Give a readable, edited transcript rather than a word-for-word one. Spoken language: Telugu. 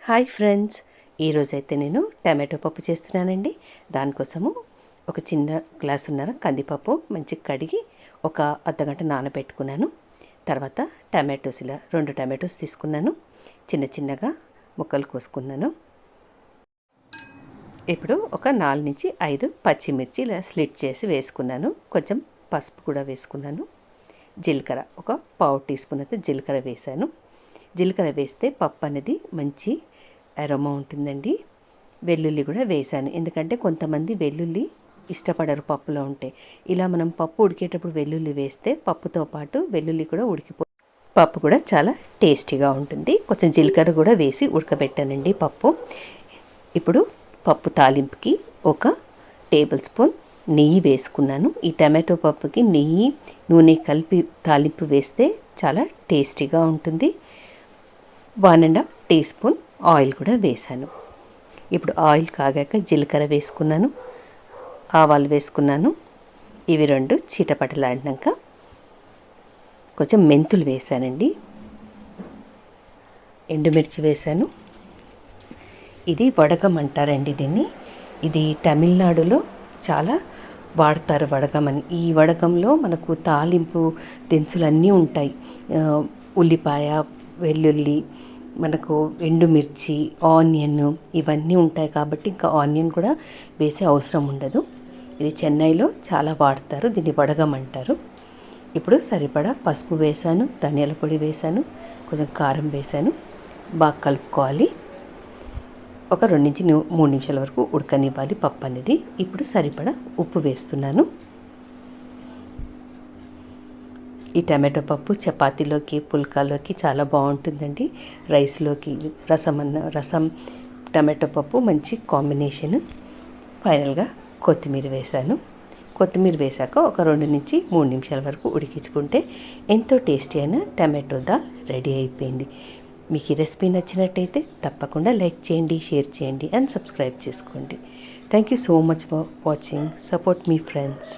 హాయ్ ఫ్రెండ్స్, ఈరోజైతే నేను టమాటో పప్పు చేస్తున్నానండి. దానికోసము ఒక చిన్న గ్లాసున్నర కందిపప్పు మంచిగా కడిగి ఒక అర్ధగంట నానబెట్టుకున్నాను. తర్వాత టమాటోస్ ఇలా 2 టమాటోస్ తీసుకున్నాను, చిన్న చిన్నగా ముక్కలు కోసుకున్నాను. ఇప్పుడు ఒక 4 నుంచి 5 పచ్చిమిర్చి ఇలా స్లిట్ చేసి వేసుకున్నాను. కొంచెం పసుపు కూడా వేసుకున్నాను. జీలకర్ర ఒక పావు టీ స్పూన్ అయితే జీలకర్ర వేసాను. జీలకర్ర వేస్తే పప్పు అనేది మంచి అరోమా ఉంటుందండి. వెల్లుల్లి కూడా వేసాను, ఎందుకంటే కొంతమంది వెల్లుల్లి ఇష్టపడరు పప్పులో ఉంటే. ఇలా మనం పప్పు ఉడికేటప్పుడు వెల్లుల్లి వేస్తే పప్పుతో పాటు వెల్లుల్లి కూడా పప్పు కూడా చాలా టేస్టీగా ఉంటుంది. కొంచెం జీలకర్ర కూడా వేసి ఉడకబెట్టానండి పప్పు. ఇప్పుడు పప్పు తాలింపుకి ఒక టేబుల్ స్పూన్ నెయ్యి వేసుకున్నాను. ఈ టమాటో పప్పుకి నెయ్యి నూనె కలిపి తాలింపు వేస్తే చాలా టేస్టీగా ఉంటుంది. 1.5 టీ స్పూన్ ఆయిల్ కూడా వేసాను. ఇప్పుడు ఆయిల్ కాగాక జీలకర్ర వేసుకున్నాను, ఆవాలు వేసుకున్నాను. ఇవి 2 చిటపటలాడినాక కొంచెం మెంతులు వేసానండి, ఎండుమిర్చి వేసాను. ఇది వడగం అంటారండి దీన్ని. ఇది తమిళనాడులో చాలా వాడతారు వడగమని. ఈ వడగంలో మనకు తాలింపు దినుసులు అన్నీ ఉంటాయి. ఉల్లిపాయ, వెల్లుల్లి, మనకు ఎండుమిర్చి, ఆనియన్ ఇవన్నీ ఉంటాయి కాబట్టి ఇంకా ఆనియన్ కూడా వేసే అవసరం ఉండదు. ఇది చెన్నైలో చాలా వాడతారు, దీన్ని వడగం అంటారు. ఇప్పుడు సరిపడా పసుపు వేసాను, ధనియాల పొడి వేసాను, కొంచెం కారం వేసాను. బాగా కలుపుకోవాలి. ఒక 2 నుంచి 3 నిమిషాల వరకు ఉడకనివ్వాలి పప్పు అనేది. ఇప్పుడు సరిపడా ఉప్పు వేస్తున్నాను. ఈ టమాటో పప్పు చపాతీలోకి, పుల్కాలోకి చాలా బాగుంటుందండి. రైస్లోకి, రసం టమాటో పప్పు మంచి కాంబినేషన్. ఫైనల్గా కొత్తిమీర వేసాను. కొత్తిమీర వేసాక ఒక 2 నుంచి 3 నిమిషాల వరకు ఉడికించుకుంటే ఎంతో టేస్టీ అయిన టమాటో దాల్ రెడీ అయిపోయింది. మీకు ఈ రెసిపీ నచ్చినట్టయితే తప్పకుండా లైక్ చేయండి, షేర్ చేయండి అండ్ సబ్స్క్రైబ్ చేసుకోండి. Thank you so much for watching. Support me friends.